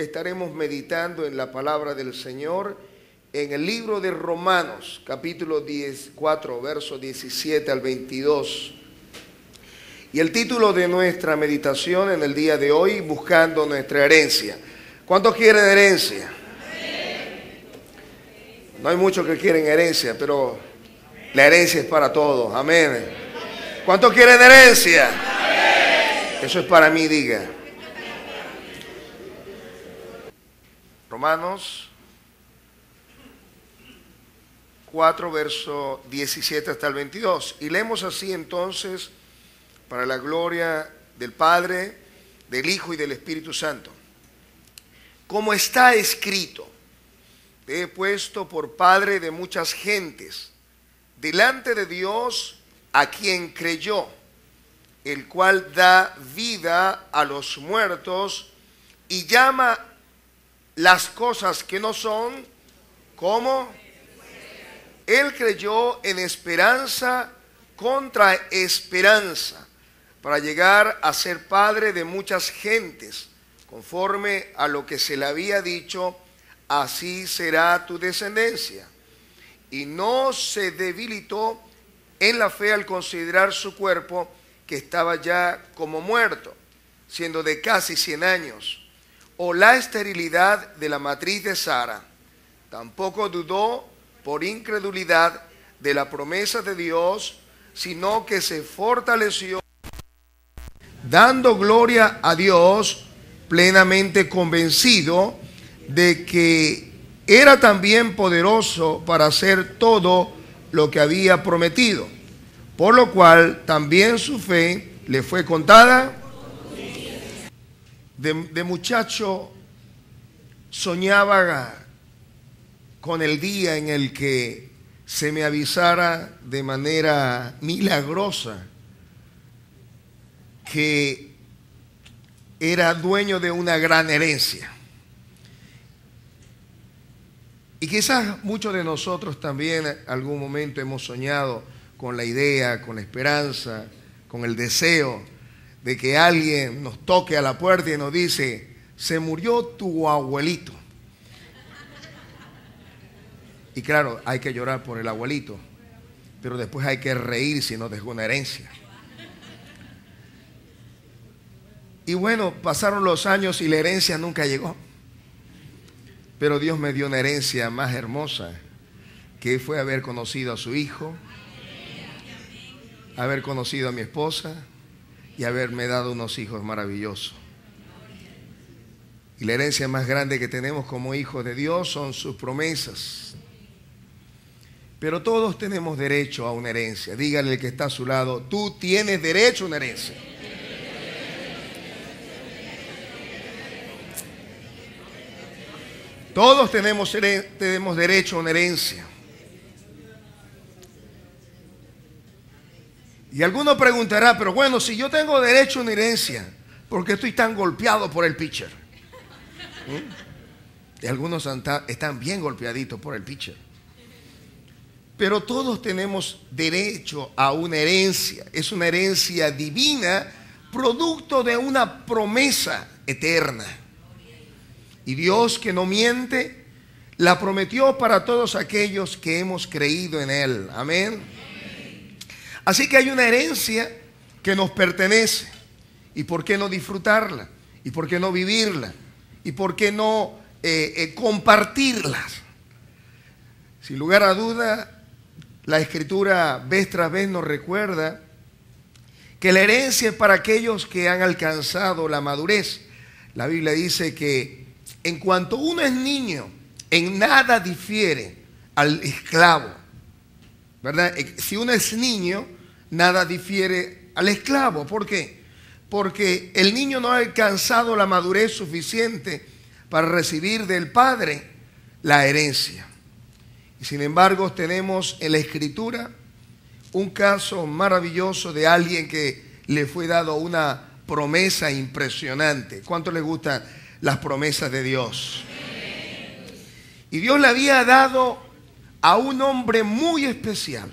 estaremos meditando en la palabra del Señor en el libro de Romanos, capítulo 4, versos 17 al 22. Y el título de nuestra meditación en el día de hoy, buscando nuestra herencia. ¿Cuántos quieren herencia? No hay muchos que quieren herencia, pero la herencia es para todos. Amén. ¿Cuántos quieren herencia? Eso es para mí, diga. Romanos 4, verso 17 hasta el 22. Y leemos así entonces, para la gloria del Padre, del Hijo y del Espíritu Santo. Como está escrito, te he puesto por padre de muchas gentes, delante de Dios a quien creyó, el cual da vida a los muertos y llama las cosas que no son como. Él creyó en esperanza contra esperanza, para llegar a ser padre de muchas gentes, conforme a lo que se le había dicho, así será tu descendencia. Y no se debilitó en la fe al considerar su cuerpo, que estaba ya como muerto, siendo de casi 100 años, o la esterilidad de la matriz de Sara. Tampoco dudó por incredulidad de la promesa de Dios, sino que se fortaleció, dando gloria a Dios, plenamente convencido de que era también poderoso para hacer todo lo que había prometido, por lo cual también su fe le fue contada. De muchacho soñaba con el día en el que se me avisara de manera milagrosa que era dueño de una gran herencia. Y quizás muchos de nosotros también en algún momento hemos soñado con la idea, con la esperanza, con el deseo de que alguien nos toque a la puerta y nos dice: se murió tu abuelito. Y claro, hay que llorar por el abuelito, pero después hay que reír si nos dejó una herencia. Y bueno, pasaron los años y la herencia nunca llegó. Pero Dios me dio una herencia más hermosa, que fue haber conocido a su hijo, haber conocido a mi esposa y haberme dado unos hijos maravillosos. Y la herencia más grande que tenemos como hijos de Dios son sus promesas. Pero todos tenemos derecho a una herencia. Dígale al que está a su lado: tú tienes derecho a una herencia. Todos tenemos derecho a una herencia. Y alguno preguntará: pero bueno, si yo tengo derecho a una herencia, ¿por qué estoy tan golpeado por el pitcher? Y algunos están bien golpeaditos por el pitcher. Pero todos tenemos derecho a una herencia. Es una herencia divina, producto de una promesa eterna. Y Dios, que no miente, la prometió para todos aquellos que hemos creído en Él. Amén. Así que hay una herencia que nos pertenece. ¿Y por qué no disfrutarla? ¿Y por qué no vivirla? ¿Y por qué no compartirla? Sin lugar a duda, la Escritura vez tras vez nos recuerda que la herencia es para aquellos que han alcanzado la madurez. La Biblia dice que en cuanto uno es niño, en nada difiere al esclavo, ¿verdad? Si uno es niño, nada difiere al esclavo. ¿Por qué? Porque el niño no ha alcanzado la madurez suficiente para recibir del padre la herencia. Y sin embargo, tenemos en la Escritura un caso maravilloso de alguien que le fue dado una promesa impresionante. ¿Cuánto les gustan las promesas de Dios? Y Dios le había dado a un hombre muy especial,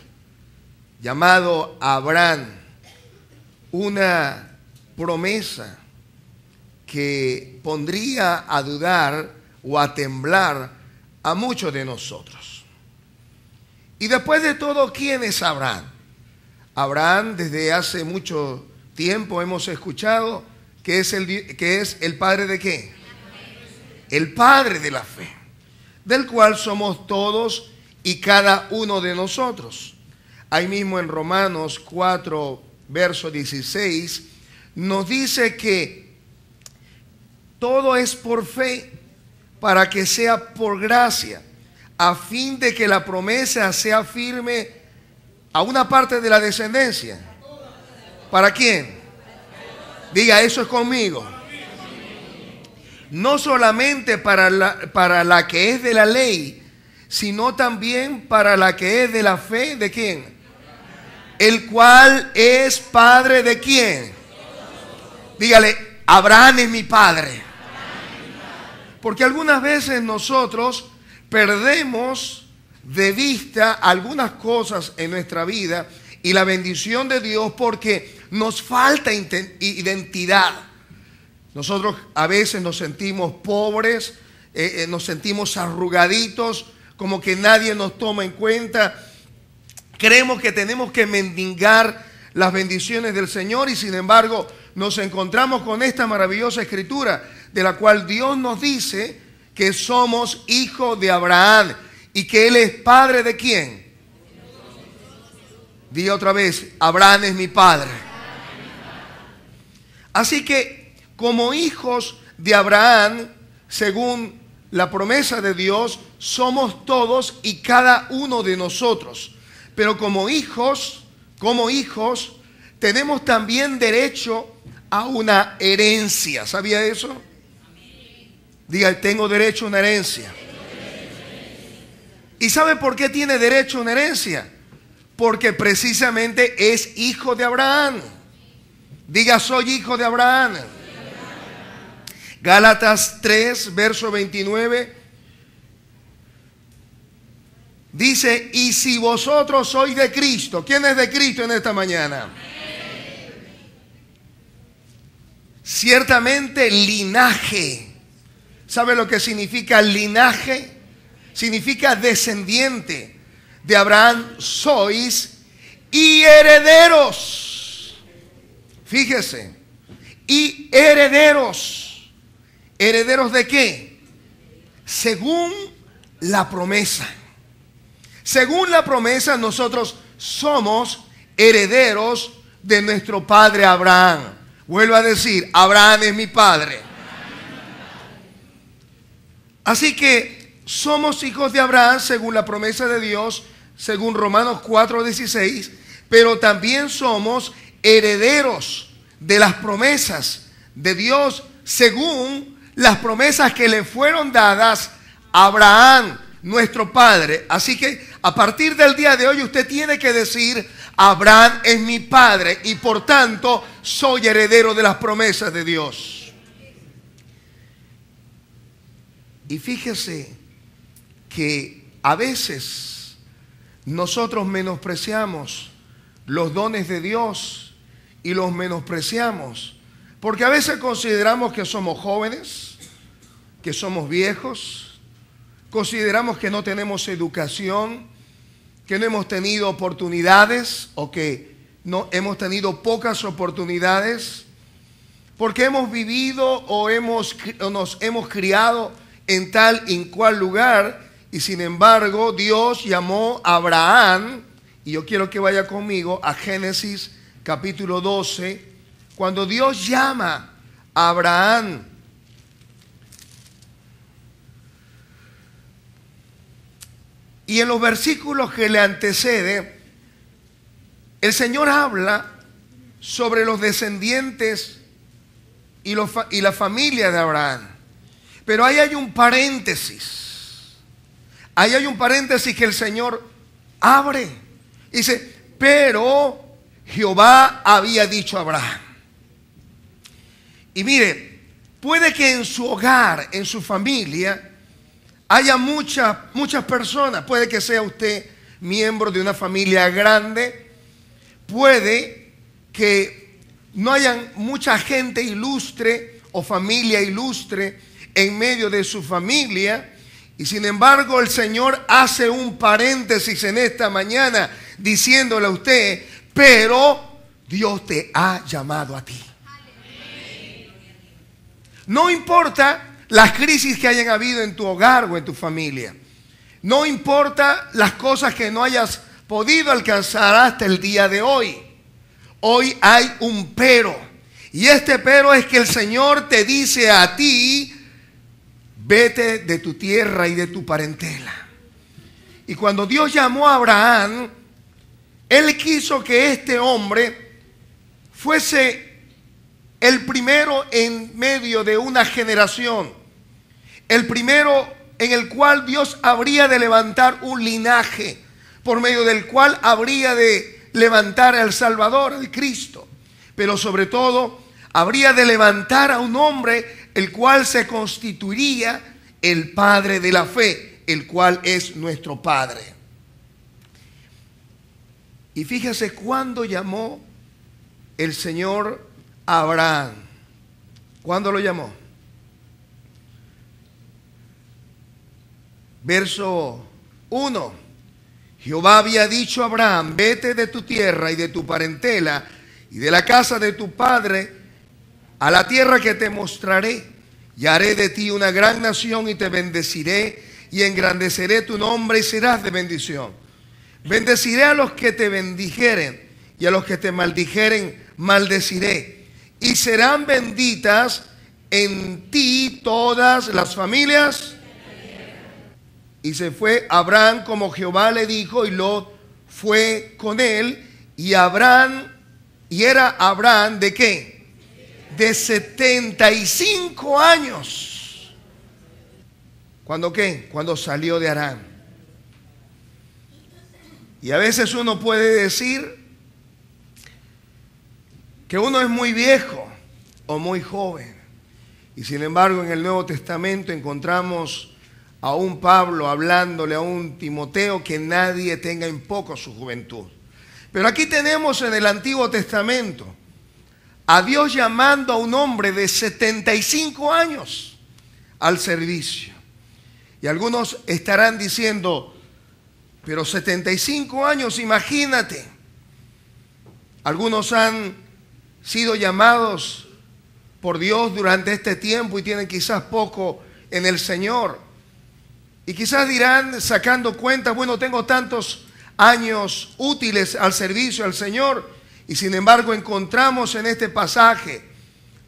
llamado Abraham, una promesa que pondría a dudar o a temblar a muchos de nosotros. Y después de todo, ¿quién es Abraham? Abraham, desde hace mucho tiempo hemos escuchado que es el padre de ¿qué? El padre de la fe, del cual somos todos y cada uno de nosotros. Ahí mismo en Romanos 4, verso 16, nos dice que todo es por fe, para que sea por gracia, a fin de que la promesa sea firme a una parte de la descendencia. ¿Para quién? Diga, eso es conmigo. No solamente para la que es de la ley, sino también para la que es de la fe. ¿De quién? El cual es padre de quién. Dígale, Abraham es mi padre. Porque algunas veces nosotros perdemos de vista algunas cosas en nuestra vida y la bendición de Dios porque nos falta identidad. Nosotros a veces nos sentimos pobres, nos sentimos arrugaditos, como que nadie nos toma en cuenta. Creemos que tenemos que mendigar las bendiciones del Señor y sin embargo nos encontramos con esta maravillosa escritura de la cual Dios nos dice que somos hijos de Abraham y que Él es padre de ¿quién? Diga otra vez, Abraham es mi padre. Así que como hijos de Abraham, según la promesa de Dios, somos todos y cada uno de nosotros. Pero como hijos, tenemos también derecho a una herencia. ¿Sabía eso? Diga, tengo derecho a una herencia. ¿Y sabe por qué tiene derecho a una herencia? Porque precisamente es hijo de Abraham. Diga, soy hijo de Abraham. Gálatas 3, verso 29. Dice, y si vosotros sois de Cristo. ¿Quién es de Cristo en esta mañana? Ciertamente linaje. ¿Sabe lo que significa linaje? Significa descendiente de Abraham sois y herederos. Fíjese, y herederos. ¿Herederos de qué? Según la promesa. Según la promesa, nosotros somos herederos de nuestro padre Abraham. Vuelvo a decir, Abraham es mi padre. Así que somos hijos de Abraham según la promesa de Dios, según Romanos 4:16, pero también somos herederos de las promesas de Dios según las promesas que le fueron dadas a Abraham, nuestro padre. Así que a partir del día de hoy usted tiene que decir, Abraham es mi padre y por tanto soy heredero de las promesas de Dios. Y fíjese que a veces nosotros menospreciamos los dones de Dios y los menospreciamos porque a veces consideramos que somos jóvenes, que somos viejos, consideramos que no tenemos educación, que no hemos tenido oportunidades o que no hemos tenido pocas oportunidades porque hemos vivido o nos hemos criado en tal y cual lugar, y sin embargo Dios llamó a Abraham, y yo quiero que vaya conmigo a Génesis capítulo 12, cuando Dios llama a Abraham, y en los versículos que le antecede, el Señor habla sobre los descendientes y la familia de Abraham. Pero ahí hay un paréntesis. Ahí hay un paréntesis que el Señor abre. Dice, pero Jehová había dicho a Abraham. Y mire, puede que en su hogar, en su familia, haya muchas personas. Puede que sea usted miembro de una familia grande. Puede que no haya mucha gente ilustre o familia ilustre en medio de su familia. Y sin embargo el Señor hace un paréntesis en esta mañana diciéndole a usted, pero Dios te ha llamado a ti. No importa las crisis que hayan habido en tu hogar o en tu familia. No importa las cosas que no hayas podido alcanzar hasta el día de hoy. Hoy hay un pero. Y este pero es que el Señor te dice a ti, vete de tu tierra y de tu parentela. Y cuando Dios llamó a Abraham, Él quiso que este hombre fuese el primero en medio de una generación. El primero en el cual Dios habría de levantar un linaje, por medio del cual habría de levantar al Salvador, al Cristo. Pero sobre todo, habría de levantar a un hombre el cual se constituiría el Padre de la fe, el cual es nuestro Padre. Y fíjese cuándo llamó el Señor a Abraham. ¿Cuándo lo llamó? Verso 1. Jehová había dicho a Abraham, vete de tu tierra y de tu parentela y de la casa de tu padre a la tierra que te mostraré, y haré de ti una gran nación y te bendeciré y engrandeceré tu nombre y serás de bendición. Bendeciré a los que te bendijeren y a los que te maldijeren maldeciré, y serán benditas en ti todas las familias. Y se fue Abraham como Jehová le dijo, y Lot fue con él. Y era Abraham ¿de qué? De 75 años. ¿Cuándo qué? Cuando salió de Harán. Y a veces uno puede decir que uno es muy viejo o muy joven. Y sin embargo en el Nuevo Testamento encontramos a un Pablo hablándole a un Timoteo que nadie tenga en poco su juventud. Pero aquí tenemos en el Antiguo Testamento a Dios llamando a un hombre de 75 años al servicio. Y algunos estarán diciendo, pero 75 años, imagínate. Algunos han sido llamados por Dios durante este tiempo y tienen quizás poco en el Señor. Y quizás dirán, sacando cuentas, bueno, tengo tantos años útiles al servicio al Señor. Y sin embargo encontramos en este pasaje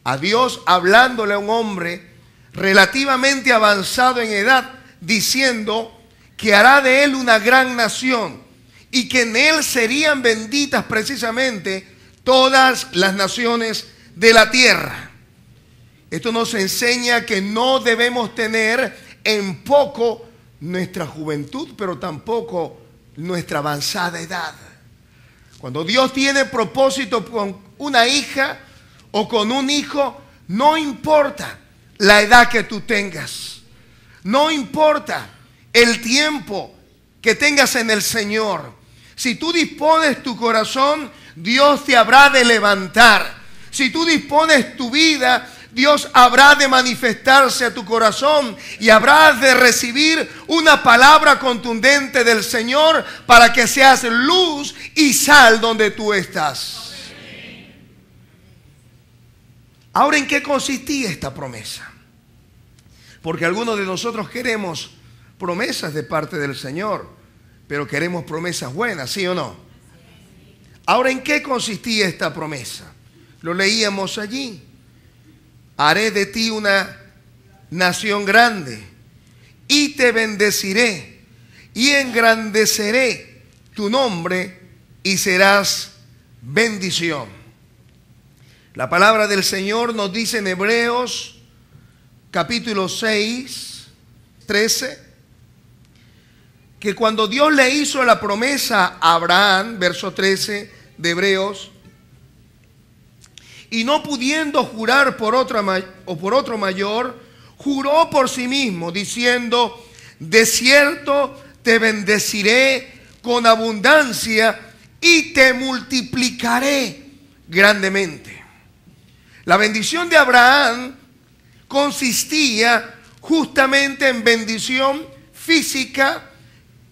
a Dios hablándole a un hombre relativamente avanzado en edad, diciendo que hará de él una gran nación y que en él serían benditas precisamente todas las naciones de la tierra. Esto nos enseña que no debemos tener en poco nuestra juventud, pero tampoco nuestra avanzada edad. Cuando Dios tiene propósito con una hija o con un hijo, no importa la edad que tú tengas, no importa el tiempo que tengas en el Señor. Si tú dispones tu corazón, Dios te habrá de levantar. Si tú dispones tu vida, Dios habrá de manifestarse a tu corazón y habrás de recibir una palabra contundente del Señor para que seas luz y sal donde tú estás. Ahora, ¿en qué consistía esta promesa? Porque algunos de nosotros queremos promesas de parte del Señor, pero queremos promesas buenas, ¿sí o no? Ahora, ¿en qué consistía esta promesa? Lo leíamos allí. Haré de ti una nación grande y te bendeciré y engrandeceré tu nombre y serás bendición. La palabra del Señor nos dice en Hebreos capítulo 6, 13, que cuando Dios le hizo la promesa a Abraham, verso 13 de Hebreos, y no pudiendo jurar por otro mayor, juró por sí mismo, diciendo, de cierto te bendeciré con abundancia y te multiplicaré grandemente. La bendición de Abraham consistía justamente en bendición física,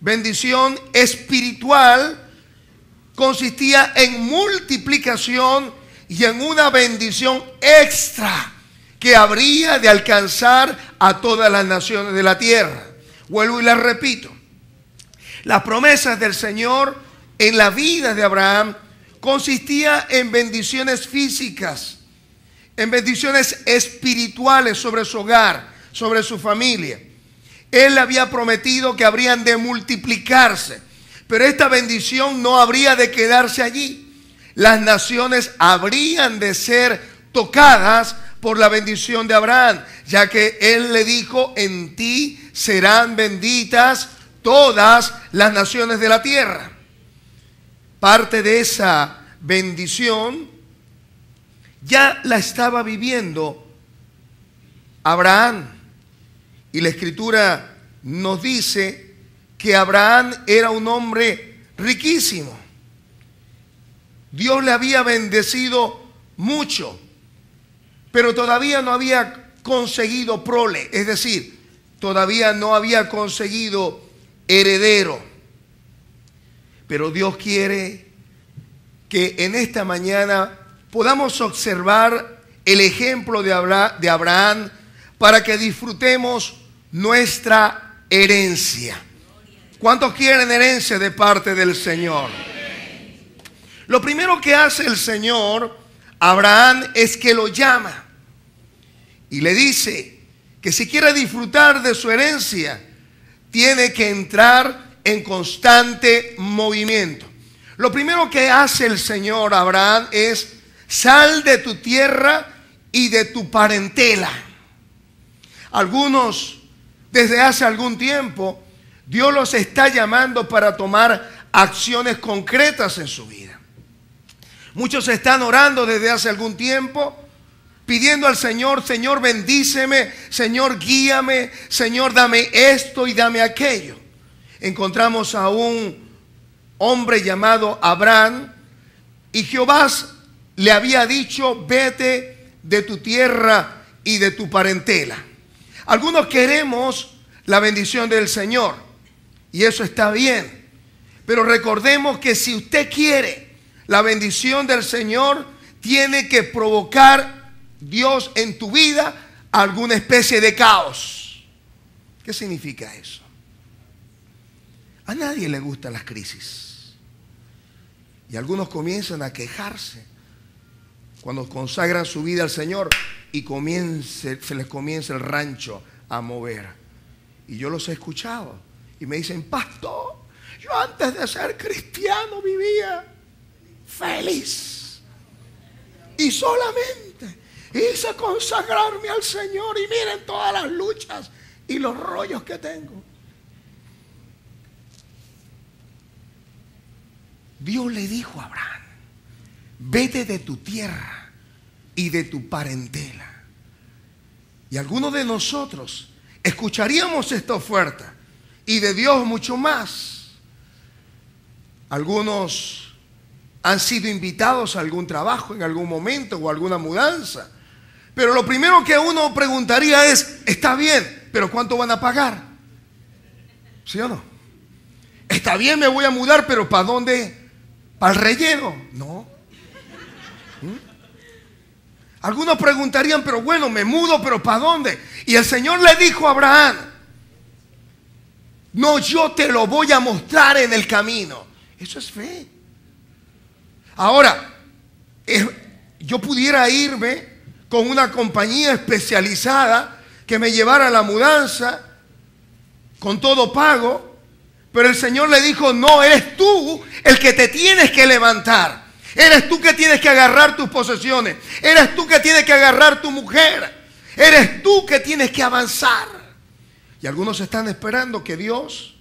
bendición espiritual, consistía en multiplicación y en una bendición extra que habría de alcanzar a todas las naciones de la tierra. Vuelvo y les repito, las promesas del Señor en la vida de Abraham consistía en bendiciones físicas, en bendiciones espirituales sobre su hogar, sobre su familia. Él le había prometido que habrían de multiplicarse, pero esta bendición no habría de quedarse allí. Las naciones habrían de ser tocadas por la bendición de Abraham, ya que él le dijo: en ti serán benditas todas las naciones de la tierra. Parte de esa bendición ya la estaba viviendo Abraham. Y la Escritura nos dice que Abraham era un hombre riquísimo. Dios le había bendecido mucho, pero todavía no había conseguido prole, es decir, todavía no había conseguido heredero. Pero Dios quiere que en esta mañana podamos observar el ejemplo de Abraham para que disfrutemos nuestra herencia. ¿Cuántos quieren herencia de parte del Señor? Lo primero que hace el Señor a Abraham es que lo llama y le dice que si quiere disfrutar de su herencia, tiene que entrar en constante movimiento. Lo primero que hace el Señor a Abraham es: sal de tu tierra y de tu parentela. Algunos, desde hace algún tiempo, Dios los está llamando para tomar acciones concretas en su vida. Muchos están orando desde hace algún tiempo, pidiendo al Señor: Señor, bendíceme, Señor, guíame, Señor, dame esto y dame aquello. Encontramos a un hombre llamado Abraham, y Jehová le había dicho: vete de tu tierra y de tu parentela. Algunos queremos la bendición del Señor, y eso está bien, pero recordemos que si usted quiere la bendición del Señor, tiene que provocar Dios en tu vida alguna especie de caos. ¿Qué significa eso? A nadie le gustan las crisis, y algunos comienzan a quejarse cuando consagran su vida al Señor y se les comienza el rancho a mover. Y yo los he escuchado y me dicen: pastor, yo antes de ser cristiano vivía feliz y solamente hice consagrarme al Señor, y miren todas las luchas y los rollos que tengo. Dios le dijo a Abraham: vete de tu tierra y de tu parentela. Y algunos de nosotros escucharíamos esta oferta, y de Dios mucho más. Algunos han sido invitados a algún trabajo en algún momento o alguna mudanza, pero lo primero que uno preguntaría es: está bien, pero ¿cuánto van a pagar? ¿Sí o no? Está bien, me voy a mudar, pero ¿para dónde? ¿Para el relleno? No. Algunos preguntarían: pero bueno, me mudo, pero ¿para dónde? Y el Señor le dijo a Abraham: no, yo te lo voy a mostrar en el camino. Eso es fe. Ahora, yo pudiera irme con una compañía especializada que me llevara a la mudanza con todo pago, pero el Señor le dijo: no, eres tú el que te tienes que levantar. Eres tú que tienes que agarrar tus posesiones. Eres tú que tienes que agarrar tu mujer. Eres tú que tienes que avanzar. Y algunos están esperando que Dios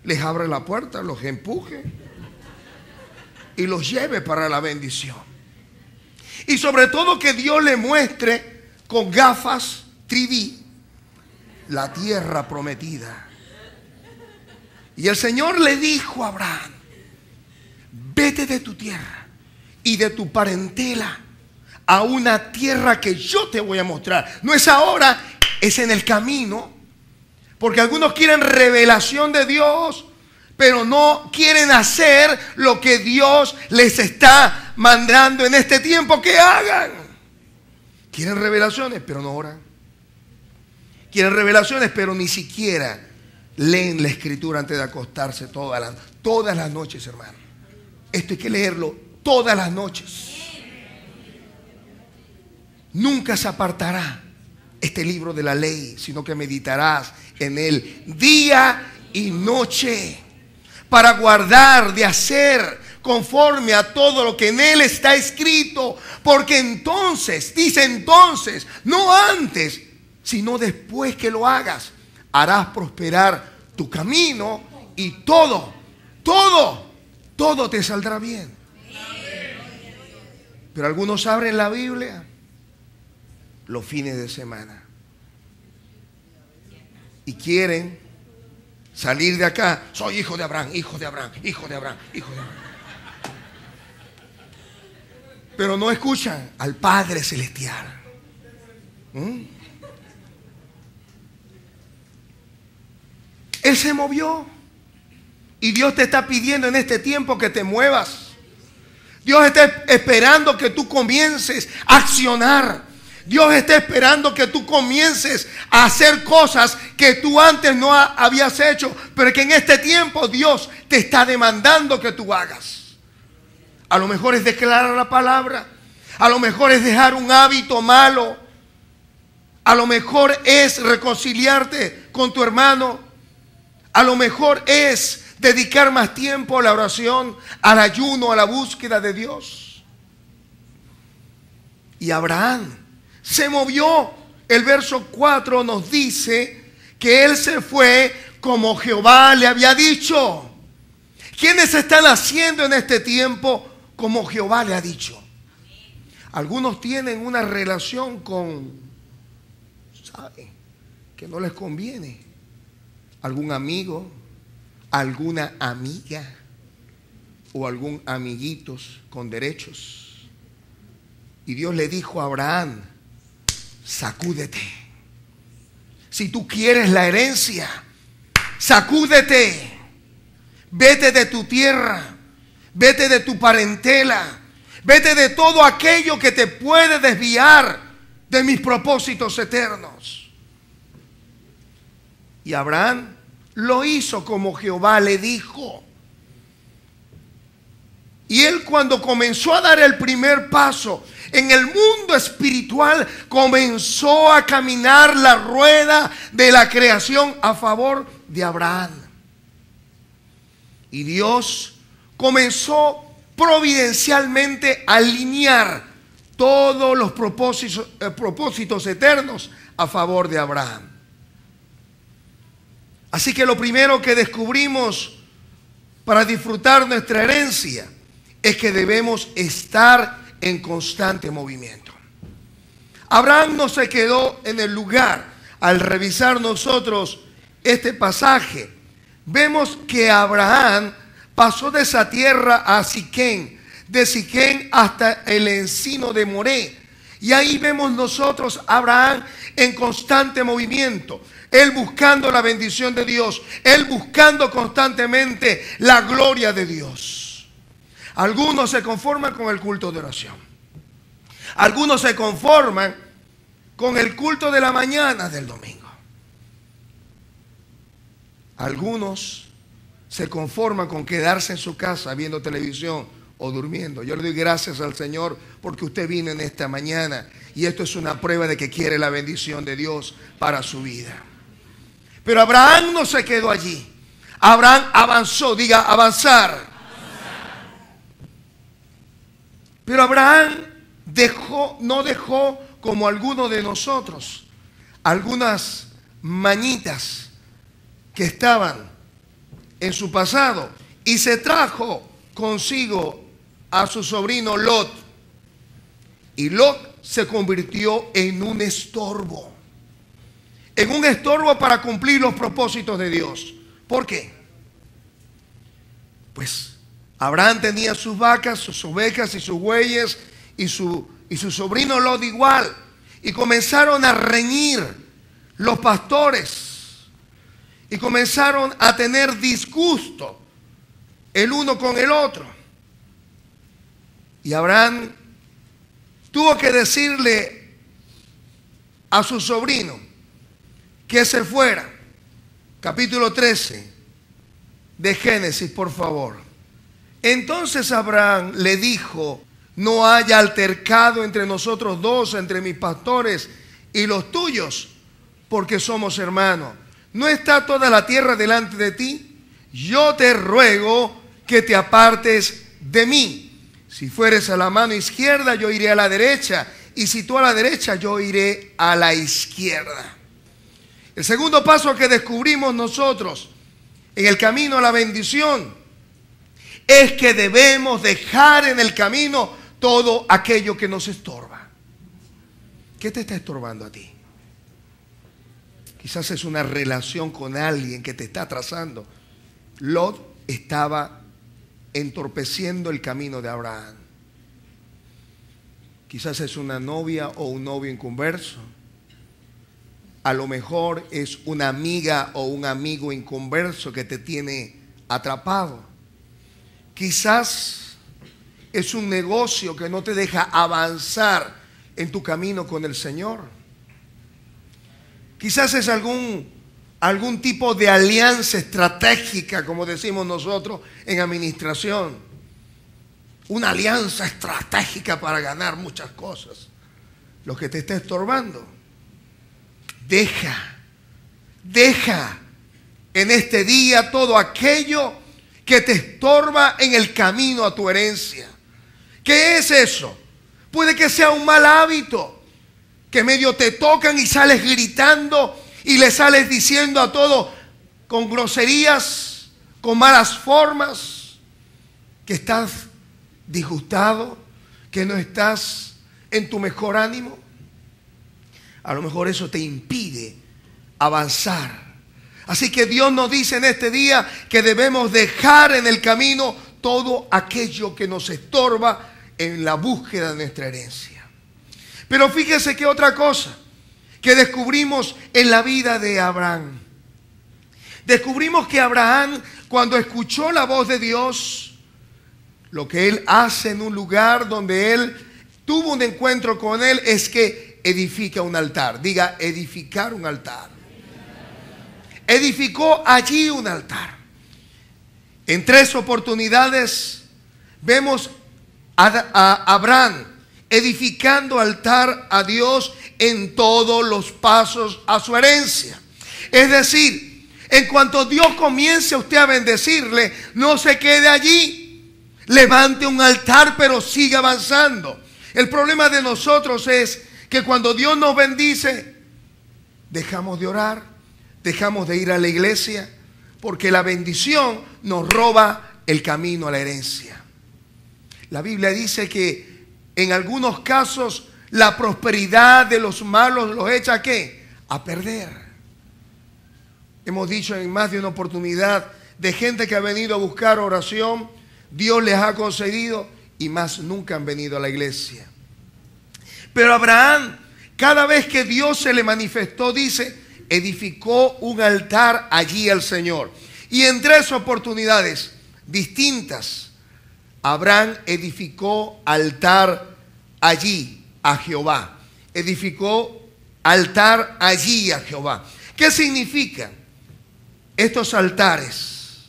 les abra la puerta, los empuje y los lleve para la bendición. Y sobre todo que Dios le muestre con gafas 3D la tierra prometida. Y el Señor le dijo a Abraham: vete de tu tierra y de tu parentela a una tierra que yo te voy a mostrar. No es ahora, es en el camino. Porque algunos quieren revelación de Dios, pero no quieren hacer lo que Dios les está mandando en este tiempo que hagan. Quieren revelaciones, pero no oran. Quieren revelaciones, pero ni siquiera leen la escritura antes de acostarse todas las noches, hermano. Esto hay que leerlo todas las noches. Nunca se apartará este libro de la ley, sino que meditarás en él día y noche, para guardar de hacer conforme a todo lo que en él está escrito. Porque entonces, dice entonces, no antes, sino después que lo hagas, harás prosperar tu camino y todo te saldrá bien. Pero algunos abren la Biblia los fines de semana y quieren salir de acá. Soy hijo de Abraham, hijo de Abraham, hijo de Abraham, hijo de Abraham. Pero no escuchan al Padre Celestial. Él se movió. Y Dios te está pidiendo en este tiempo que te muevas. Dios está esperando que tú comiences a accionar. Dios está esperando que tú comiences a hacer cosas que tú antes no habías hecho, pero que en este tiempo Dios te está demandando que tú hagas. A lo mejor es declarar la palabra. A lo mejor es dejar un hábito malo. A lo mejor es reconciliarte con tu hermano. A lo mejor es dedicar más tiempo a la oración, al ayuno, a la búsqueda de Dios. Y Abraham se movió. El verso 4 nos dice que él se fue como Jehová le había dicho. ¿Quiénes están haciendo en este tiempo como Jehová le ha dicho? Algunos tienen una relación con, ¿saben?, que no les conviene. Algún amigo, alguna amiga o algún amiguitos con derechos. Y Dios le dijo a Abraham: sacúdete. Si tú quieres la herencia, sacúdete. Vete de tu tierra, vete de tu parentela, vete de todo aquello que te puede desviar de mis propósitos eternos. Y Abraham lo hizo como Jehová le dijo. Y él, cuando comenzó a dar el primer paso en el mundo espiritual, comenzó a caminar la rueda de la creación a favor de Abraham. Y Dios comenzó providencialmente a alinear todos los propósitos eternos a favor de Abraham. Así que lo primero que descubrimos para disfrutar nuestra herencia es que debemos estar en constante movimiento. Abraham no se quedó en el lugar. Al revisar nosotros este pasaje, vemos que Abraham pasó de esa tierra a Siquén, de Siquén hasta el encino de Moré. Y ahí vemos nosotros a Abraham en constante movimiento. Él buscando la bendición de Dios. Él buscando constantemente la gloria de Dios. Algunos se conforman con el culto de oración. Algunos se conforman con el culto de la mañana del domingo. Algunos se conforman con quedarse en su casa viendo televisión o durmiendo. Yo le doy gracias al Señor porque usted vino en esta mañana y esto es una prueba de que quiere la bendición de Dios para su vida. Pero Abraham no se quedó allí. Abraham avanzó, diga avanzar. Pero Abraham no dejó como alguno de nosotros algunas mañitas que estaban en su pasado y se trajo consigo a su sobrino Lot. Y Lot se convirtió en un estorbo. En un estorbo para cumplir los propósitos de Dios. ¿Por qué? Pues Abraham tenía sus vacas, sus ovejas y sus bueyes y su y su sobrino Lot igual. Y comenzaron a reñir los pastores. Y comenzaron a tener disgusto el uno con el otro. Y Abraham tuvo que decirle a su sobrino que se fuera. Capítulo 13 de Génesis, por favor. Entonces Abraham le dijo: no haya altercado entre nosotros dos, entre mis pastores y los tuyos, porque somos hermanos. ¿No está toda la tierra delante de ti? Yo te ruego que te apartes de mí. Si fueres a la mano izquierda, yo iré a la derecha, y si tú a la derecha, yo iré a la izquierda. El segundo paso que descubrimos nosotros en el camino a la bendición es que debemos dejar en el camino todo aquello que nos estorba. ¿Qué te está estorbando a ti? Quizás es una relación con alguien que te está atrasando. Lot estaba entorpeciendo el camino de Abraham. Quizás es una novia o un novio inconverso. A lo mejor es una amiga o un amigo inconverso que te tiene atrapado. Quizás es un negocio que no te deja avanzar en tu camino con el Señor. Quizás es algún tipo de alianza estratégica, como decimos nosotros en administración. Una alianza estratégica para ganar muchas cosas. Lo que te está estorbando. Deja en este día todo aquello que te estorba en el camino a tu herencia. ¿Qué es eso? Puede que sea un mal hábito, que medio te tocan y sales gritando y le sales diciendo a todo con groserías, con malas formas, que estás disgustado, que no estás en tu mejor ánimo. A lo mejor eso te impide avanzar. Así que Dios nos dice en este día que debemos dejar en el camino todo aquello que nos estorba en la búsqueda de nuestra herencia. Pero fíjese que otra cosa que descubrimos en la vida de Abraham. Descubrimos que Abraham, cuando escuchó la voz de Dios, lo que él hace en un lugar donde él tuvo un encuentro con él es que edifica un altar. Diga, edificar un altar. Edificó allí un altar. En 3 oportunidades vemos a Abraham edificando altar a Dios en todos los pasos a su herencia. Es decir, en cuanto Dios comience a usted a bendecirle, no se quede allí. Levante un altar, pero siga avanzando. El problema de nosotros es que cuando Dios nos bendice, dejamos de orar, dejamos de ir a la iglesia, porque la bendición nos roba el camino a la herencia. La Biblia dice que en algunos casos la prosperidad de los malos los echa ¿a qué? A perder. Hemos dicho en más de una oportunidad de gente que ha venido a buscar oración, Dios les ha concedido y más nunca han venido a la iglesia. Pero Abraham, cada vez que Dios se le manifestó, dice, edificó un altar allí al Señor. Y en 3 oportunidades distintas, Abraham edificó altar allí a Jehová. Edificó altar allí a Jehová. ¿Qué significan estos altares?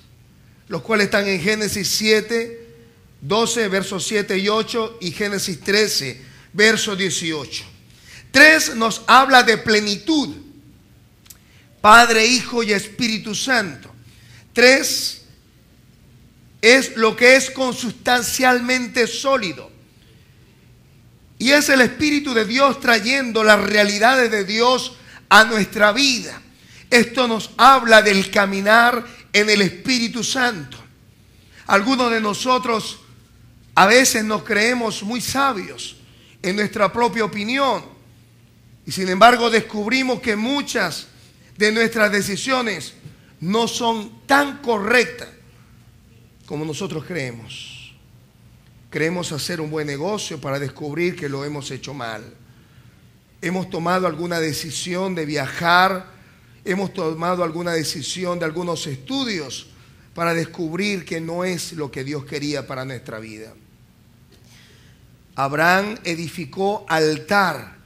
Los cuales están en Génesis 7, 12, versos 7 y 8 y Génesis 13, verso 18. 3 nos habla de plenitud. Padre, Hijo y Espíritu Santo. 3 es lo que es consustancialmente sólido. Y es el Espíritu de Dios trayendo las realidades de Dios a nuestra vida. Esto nos habla del caminar en el Espíritu Santo. Algunos de nosotros a veces nos creemos muy sabios en nuestra propia opinión. Y sin embargo descubrimos que muchas de nuestras decisiones no son tan correctas como nosotros creemos. Queremos hacer un buen negocio para descubrir que lo hemos hecho mal. Hemos tomado alguna decisión de viajar, hemos tomado alguna decisión de algunos estudios para descubrir que no es lo que Dios quería para nuestra vida. Abraham edificó altar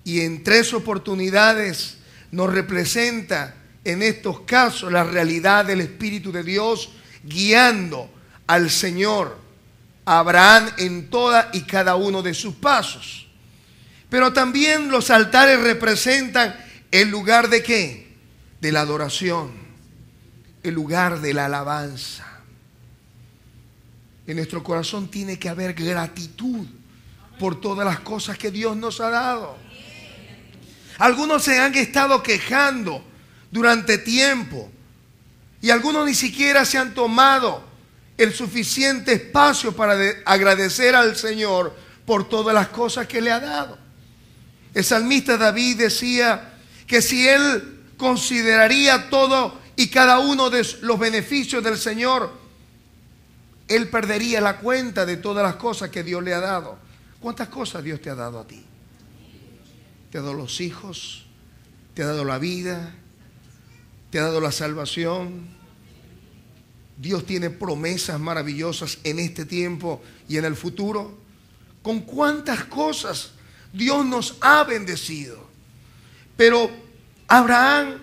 y en 3 oportunidades nos representa en estos casos la realidad del Espíritu de Dios guiando al Señor Abraham en toda y cada uno de sus pasos. Pero también los altares representan el lugar de ¿qué? De la adoración, el lugar de la alabanza. En nuestro corazón tiene que haber gratitud por todas las cosas que Dios nos ha dado. Algunos se han estado quejando durante tiempo y algunos ni siquiera se han tomado el suficiente espacio para agradecer al Señor por todas las cosas que le ha dado. El salmista David decía que si él consideraría todo y cada uno de los beneficios del Señor, él perdería la cuenta de todas las cosas que Dios le ha dado. ¿Cuántas cosas Dios te ha dado a ti? Te ha dado los hijos, te ha dado la vida, te ha dado la salvación. Dios tiene promesas maravillosas en este tiempo y en el futuro. ¿Con cuántas cosas Dios nos ha bendecido? Pero Abraham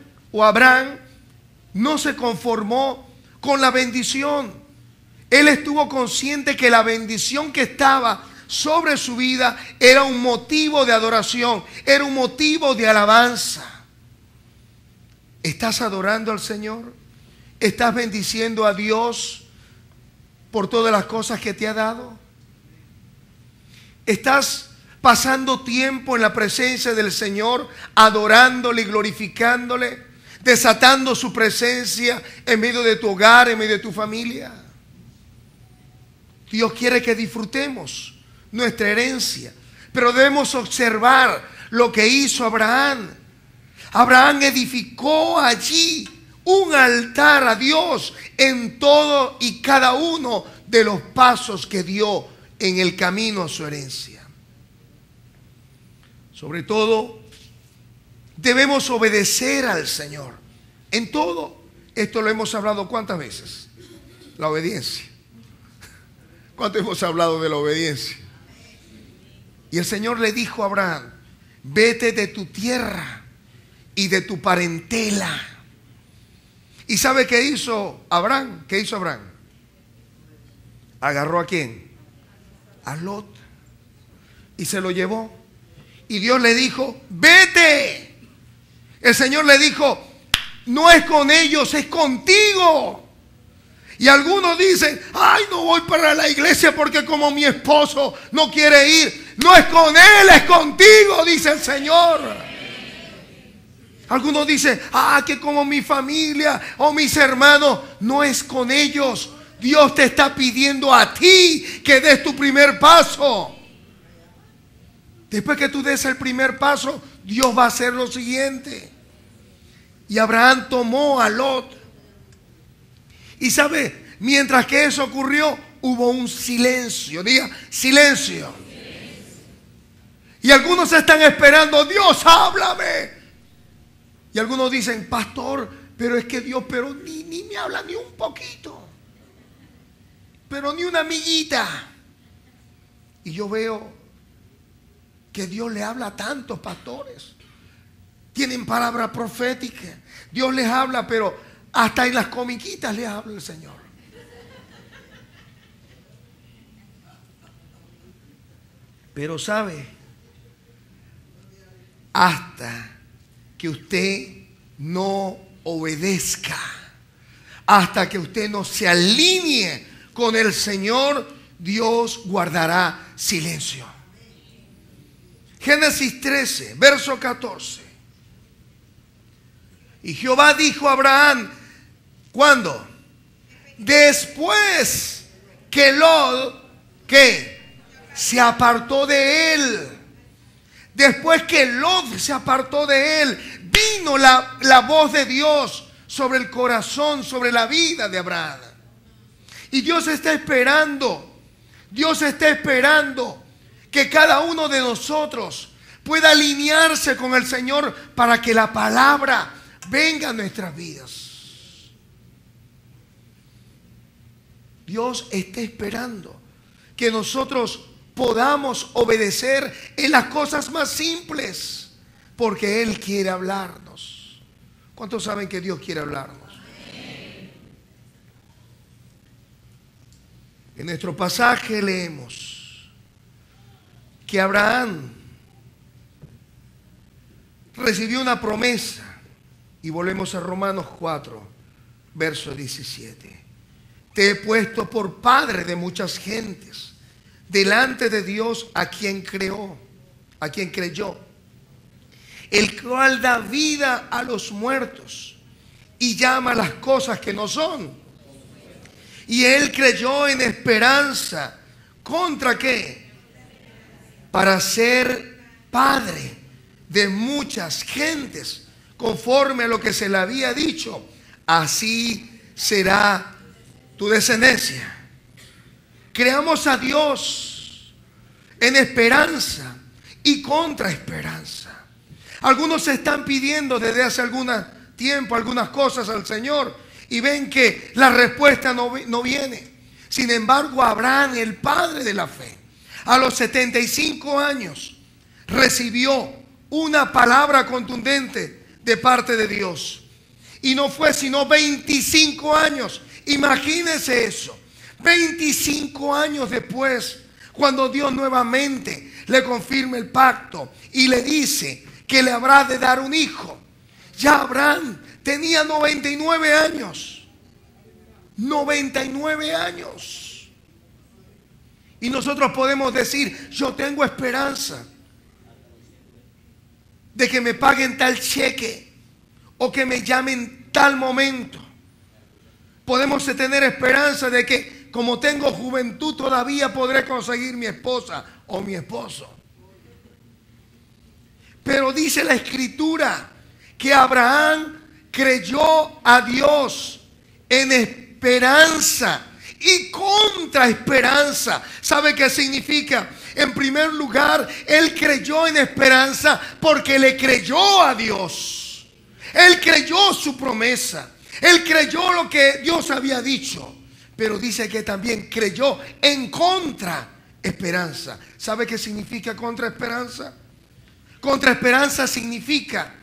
no se conformó con la bendición. Él estuvo consciente que la bendición que estaba sobre su vida era un motivo de adoración, era un motivo de alabanza. ¿Estás adorando al Señor? ¿Estás bendiciendo a Dios por todas las cosas que te ha dado? ¿Estás pasando tiempo en la presencia del Señor, adorándole y glorificándole, desatando su presencia en medio de tu hogar, en medio de tu familia? Dios quiere que disfrutemos nuestra herencia, pero debemos observar lo que hizo Abraham. Abraham edificó allí un altar a Dios en todo y cada uno de los pasos que dio en el camino a su herencia. Sobre todo, debemos obedecer al Señor en todo. Esto lo hemos hablado ¿cuántas veces? La obediencia. ¿Cuánto hemos hablado de la obediencia? Y el Señor le dijo a Abraham: vete de tu tierra y de tu parentela. ¿Y sabe qué hizo Abraham? ¿Qué hizo Abraham? ¿Agarró a quién? A Lot. Y se lo llevó. Y Dios le dijo: vete. El Señor le dijo: no es con ellos, es contigo. Y algunos dicen: ay, no voy para la iglesia porque como mi esposo no quiere ir. No es con él, es contigo, dice el Señor. Algunos dicen: que como mi familia o mis hermanos. No es con ellos. Dios te está pidiendo a ti que des tu primer paso. Después que tú des el primer paso, Dios va a hacer lo siguiente. Y Abraham tomó a Lot. Y sabe, mientras que eso ocurrió, hubo un silencio. Diga, silencio. Y algunos están esperando: Dios, háblame. Y algunos dicen: pastor, pero es que Dios, pero ni me habla ni un poquito, pero ni una miguita. Y yo veo que Dios le habla a tantos pastores. Tienen palabra profética. Dios les habla, pero hasta en las comiquitas les habla el Señor. Pero sabe, hasta que usted no obedezca, hasta que usted no se alinee con el Señor, Dios guardará silencio. Génesis 13, verso 14. Y Jehová dijo a Abraham: ¿cuándo? Después que Lot, ¿qué? Se apartó de él. Después que Lot se apartó de él, vino la voz de Dios sobre el corazón, sobre la vida de Abraham. Y Dios está esperando Dios está esperando que cada uno de nosotros pueda alinearse con el Señor para que la palabra venga a nuestras vidas. Dios está esperando que nosotros podamos obedecer en las cosas más simples, porque Él quiere hablarnos. ¿Cuántos saben que Dios quiere hablarnos? En nuestro pasaje leemos que Abraham recibió una promesa, y volvemos a Romanos 4, verso 17. Te he puesto por padre de muchas gentes, delante de Dios a quien creyó, el cual da vida a los muertos y llama las cosas que no son. Y él creyó en esperanza. ¿Contra qué? Para ser padre de muchas gentes, conforme a lo que se le había dicho, así será tu descendencia. Creamos a Dios en esperanza y contra esperanza. Algunos se están pidiendo desde hace algún tiempo algunas cosas al Señor y ven que la respuesta no viene. Sin embargo, Abraham, el padre de la fe, a los 75 años recibió una palabra contundente de parte de Dios. Y no fue sino 25 años. Imagínense eso. 25 años después, cuando Dios nuevamente le confirma el pacto y le dice que le habrá de dar un hijo. Ya Abraham tenía 99 años. 99 años. Y nosotros podemos decir, yo tengo esperanza de que me paguen tal cheque o que me llamen tal momento. Podemos tener esperanza de que como tengo juventud todavía podré conseguir mi esposa o mi esposo. Pero dice la Escritura que Abraham creyó a Dios en esperanza y contra esperanza. ¿Sabe qué significa? En primer lugar, él creyó en esperanza porque le creyó a Dios. Él creyó su promesa. Él creyó lo que Dios había dicho. Pero dice que también creyó en contra esperanza. ¿Sabe qué significa contra esperanza? Contra esperanza significa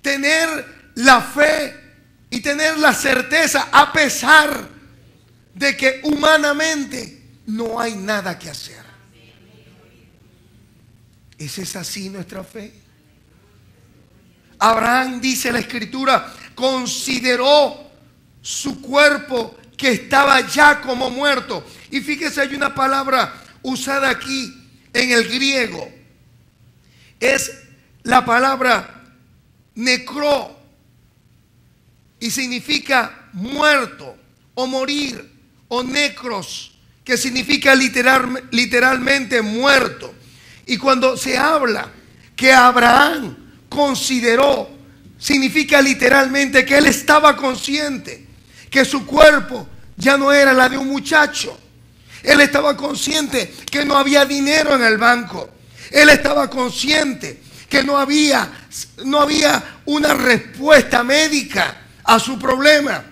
tener la fe y tener la certeza a pesar de que humanamente no hay nada que hacer. ¿Es así nuestra fe? Abraham, dice la Escritura, consideró su cuerpo que estaba ya como muerto. Y fíjese, hay una palabra usada aquí en el griego. Es la palabra necró y significa muerto o morir, o necros, que significa literalmente muerto. Y cuando se habla que Abraham consideró, significa literalmente que él estaba consciente que su cuerpo ya no era la de un muchacho. Él estaba consciente que no había dinero en el banco. Él estaba consciente que no había una respuesta médica a su problema.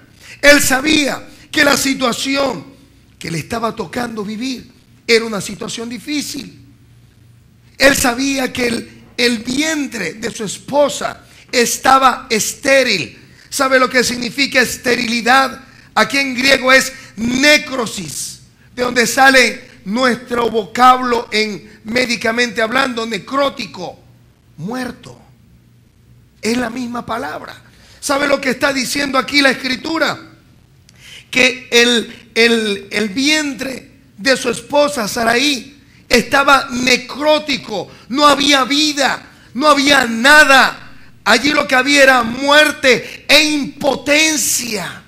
Él sabía que la situación que le estaba tocando vivir era una situación difícil. Él sabía que el vientre de su esposa estaba estéril. ¿Sabe lo que significa esterilidad? Aquí en griego es necrosis, de donde sale nuestro vocablo en médicamente hablando, necrótico, muerto. Es la misma palabra. ¿Sabe lo que está diciendo aquí la Escritura? Que el vientre de su esposa Saraí estaba necrótico, no había vida, no había nada. Allí lo que había era muerte e impotencia.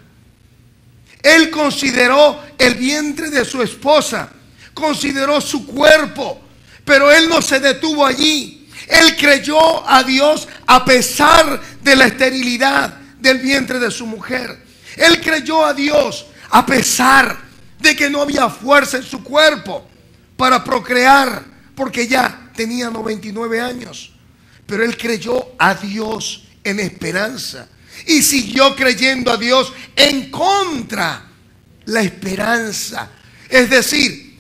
Él consideró el vientre de su esposa, consideró su cuerpo, pero él no se detuvo allí. Él creyó a Dios a pesar de la esterilidad del vientre de su mujer. Él creyó a Dios a pesar de que no había fuerza en su cuerpo para procrear, porque ya tenía 99 años. Pero él creyó a Dios en esperanza y siguió creyendo a Dios en contra la esperanza. Es decir,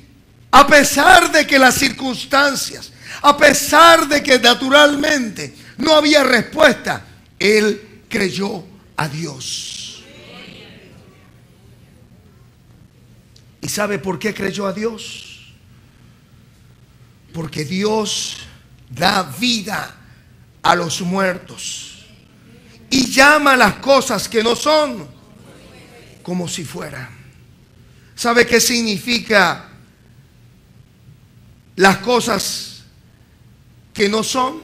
a pesar de que las circunstancias, a pesar de que naturalmente no había respuesta, él creyó a Dios. ¿Y sabe por qué creyó a Dios? Porque Dios da vida a los muertos y llama las cosas que no son como si fueran. ¿Sabe qué significa las cosas que no son?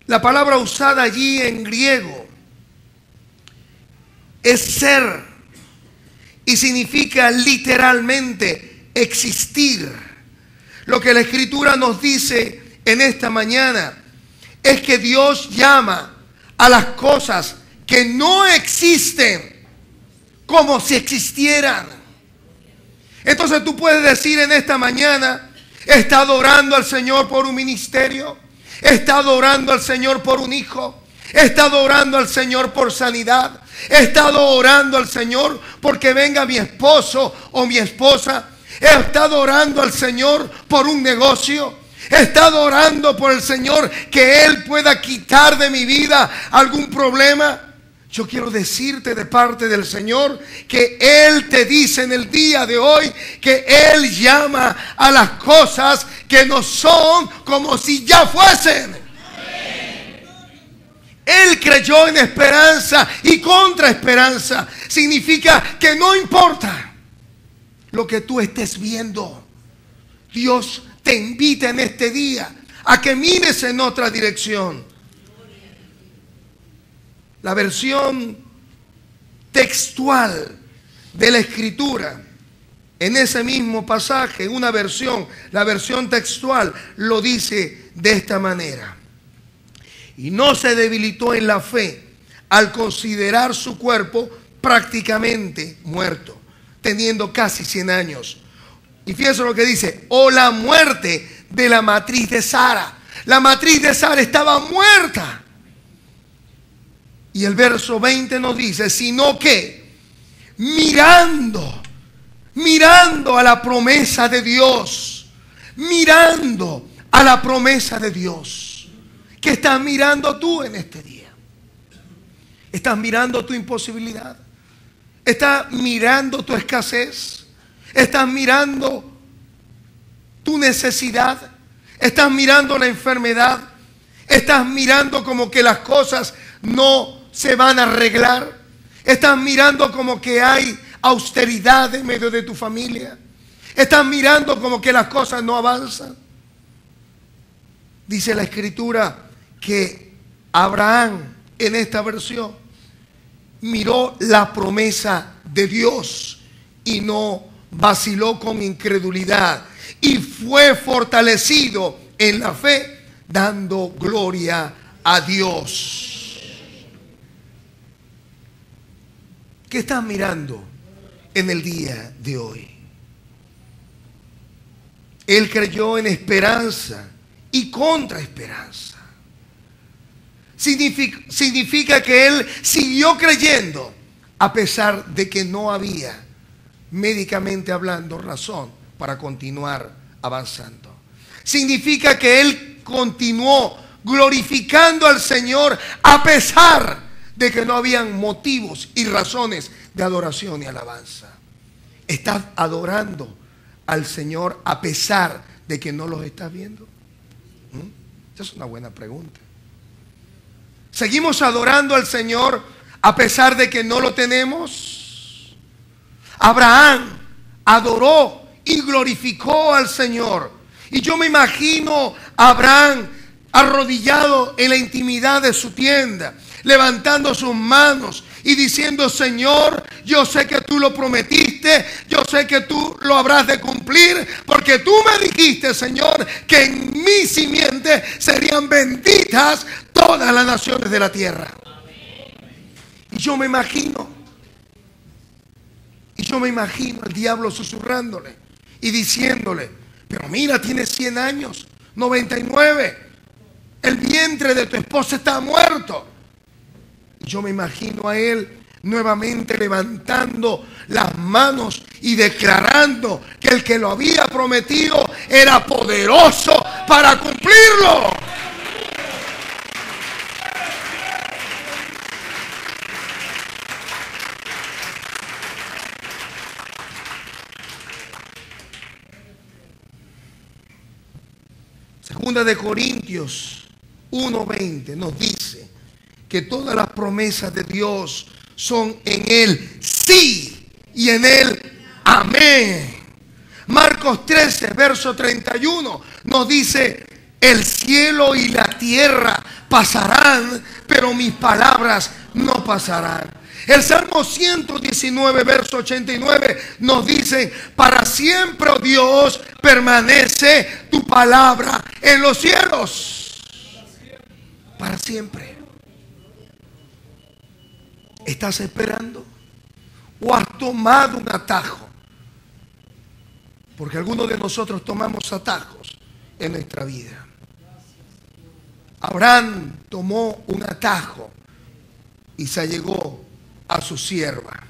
La palabra usada allí en griego es ser y significa literalmente existir. Lo que la Escritura nos dice en esta mañana es que Dios llama a las cosas que no existen como si existieran. Entonces tú puedes decir en esta mañana: he estado orando al Señor por un ministerio, he estado orando al Señor por un hijo, he estado orando al Señor por sanidad, he estado orando al Señor porque venga mi esposo o mi esposa, he estado orando al Señor por un negocio, he estado orando por el Señor que Él pueda quitar de mi vida algún problema. Yo quiero decirte de parte del Señor que Él te dice en el día de hoy que Él llama a las cosas que no son como si ya fuesen. Él creyó en esperanza y contra esperanza. Significa que no importa lo que tú estés viendo, Dios te invita en este día a que mires en otra dirección. La versión textual de la Escritura, en ese mismo pasaje, una versión, la versión textual, lo dice de esta manera: y no se debilitó en la fe al considerar su cuerpo prácticamente muerto, teniendo casi 100 años. Y fíjense lo que dice: o la muerte de la matriz de Sara. La matriz de Sara estaba muerta. Y el verso 20 nos dice: sino que mirando a la promesa de Dios, mirando a la promesa de Dios. ¿Qué estás mirando tú en este día? ¿Estás mirando tu imposibilidad? ¿Estás mirando tu escasez? ¿Estás mirando tu necesidad? ¿Estás mirando la enfermedad? ¿Estás mirando como que las cosas no se van a arreglar? ¿Estás mirando como que hay austeridad en medio de tu familia? ¿Estás mirando como que las cosas no avanzan? Dice la Escritura que Abraham, en esta versión, miró la promesa de Dios y no vaciló con incredulidad, y fue fortalecido en la fe, dando gloria a Dios. ¿Qué estás mirando en el día de hoy? Él creyó en esperanza y contra esperanza. Significa que él siguió creyendo a pesar de que no había, médicamente hablando, razón para continuar avanzando. Significa que él continuó glorificando al Señor a pesar de que no habían motivos y razones de adoración y alabanza. ¿Estás adorando al Señor a pesar de que no los estás viendo? Esa es una buena pregunta. ¿Seguimos adorando al Señor a pesar de que no lo tenemos? Abraham adoró y glorificó al Señor. Y yo me imagino a Abraham arrodillado en la intimidad de su tienda, levantando sus manos y diciendo: Señor, yo sé que tú lo prometiste, yo sé que tú lo habrás de cumplir, porque tú me dijiste, Señor, que en mi simiente serían benditas todas las naciones de la tierra. Y yo me imagino yo me imagino al diablo susurrándole y diciéndole: pero mira, tienes 100 años, 99, el vientre de tu esposa está muerto. Y yo me imagino a él nuevamente levantando las manos y declarando que el que lo había prometido era poderoso para cumplirlo. Segunda de Corintios 1:20 nos dice que todas las promesas de Dios son en Él sí y en Él amén. Marcos 13, verso 31 nos dice: el cielo y la tierra pasarán, pero mis palabras no pasarán. El Salmo 119, verso 89 nos dice: para siempre, oh Dios, permanece tu palabra en los cielos. Para siempre. ¿Estás esperando? ¿O has tomado un atajo? Porque algunos de nosotros tomamos atajos en nuestra vida. Abraham tomó un atajo y se allegó a su sierva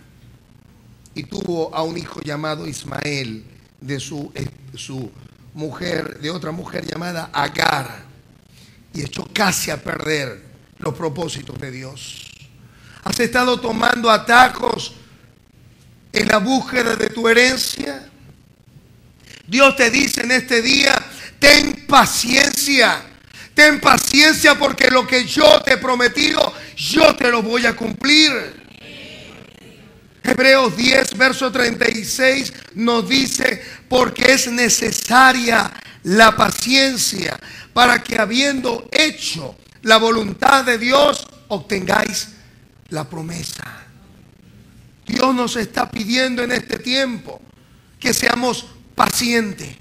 y tuvo a un hijo llamado Ismael de su mujer, de otra mujer llamada Agar, y echó casi a perder los propósitos de Dios. ¿Has estado tomando atajos en la búsqueda de tu herencia? Dios te dice en este día: ten paciencia. Ten paciencia, porque lo que yo te he prometido, yo te lo voy a cumplir. Hebreos 10, verso 36 nos dice: porque es necesaria la paciencia para que, habiendo hecho la voluntad de Dios, obtengáis la promesa. Dios nos está pidiendo en este tiempo que seamos pacientes.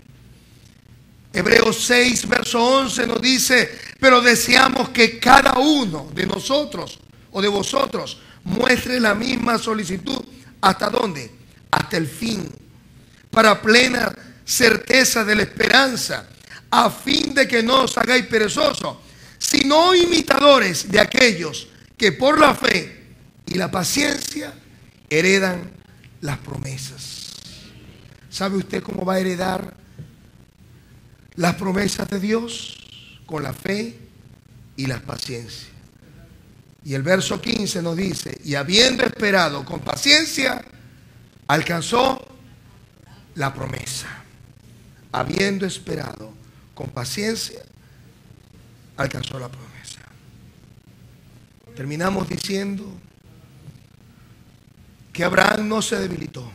Hebreos 6, verso 11 nos dice: pero deseamos que cada uno de nosotros o de vosotros muestre la misma solicitud. ¿Hasta dónde? Hasta el fin, para plena certeza de la esperanza, a fin de que no os hagáis perezosos, sino imitadores de aquellos que por la fe y la paciencia heredan las promesas. ¿Sabe usted cómo va a heredar las promesas de Dios? Con la fe y la paciencia. Y el verso 15 nos dice: y habiendo esperado con paciencia, alcanzó la promesa. Habiendo esperado con paciencia, alcanzó la promesa. Terminamos diciendo que Abraham no se debilitó.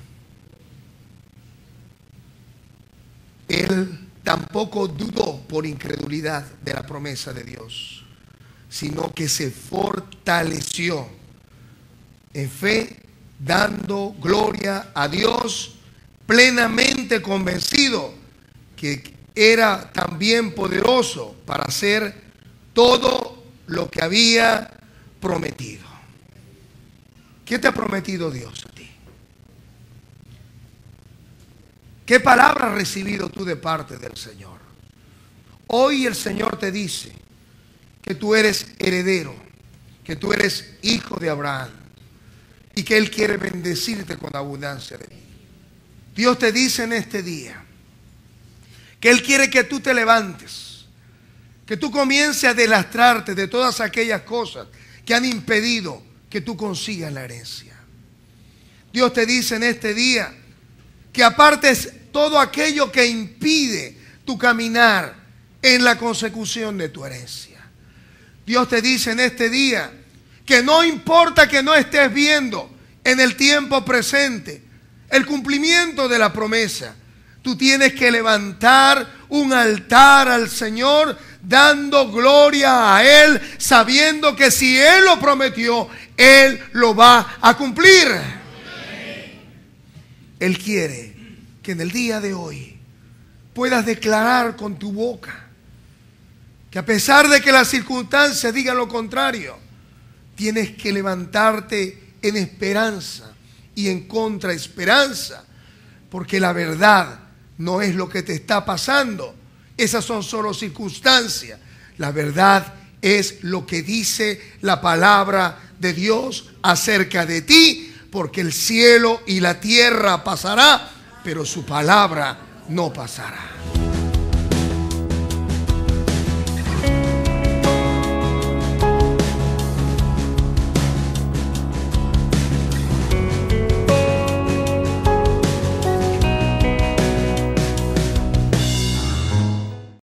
Él tampoco dudó por incredulidad de la promesa de Dios, sino que se fortaleció en fe, dando gloria a Dios, plenamente convencido que era también poderoso para hacer todo lo que había prometido. ¿Qué te ha prometido Dios a ti? ¿Qué palabra has recibido tú de parte del Señor? Hoy el Señor te dice que tú eres heredero, que tú eres hijo de Abraham y que Él quiere bendecirte con abundancia de vida. Dios te dice en este día que Él quiere que tú te levantes, que tú comiences a deslastrarte de todas aquellas cosas que han impedido que tú consigas la herencia. Dios te dice en este día que apartes todo aquello que impide tu caminar en la consecución de tu herencia. Dios te dice en este día que no importa que no estés viendo en el tiempo presente el cumplimiento de la promesa, tú tienes que levantar un altar al Señor, dando gloria a Él, sabiendo que si Él lo prometió, Él lo va a cumplir. Él quiere que en el día de hoy puedas declarar con tu boca que, a pesar de que las circunstancias digan lo contrario, tienes que levantarte en esperanza y en contra esperanza, porque la verdad no es lo que te está pasando. Esas son solo circunstancias. La verdad es lo que dice la palabra de Dios acerca de ti, porque el cielo y la tierra pasará, pero su palabra no pasará.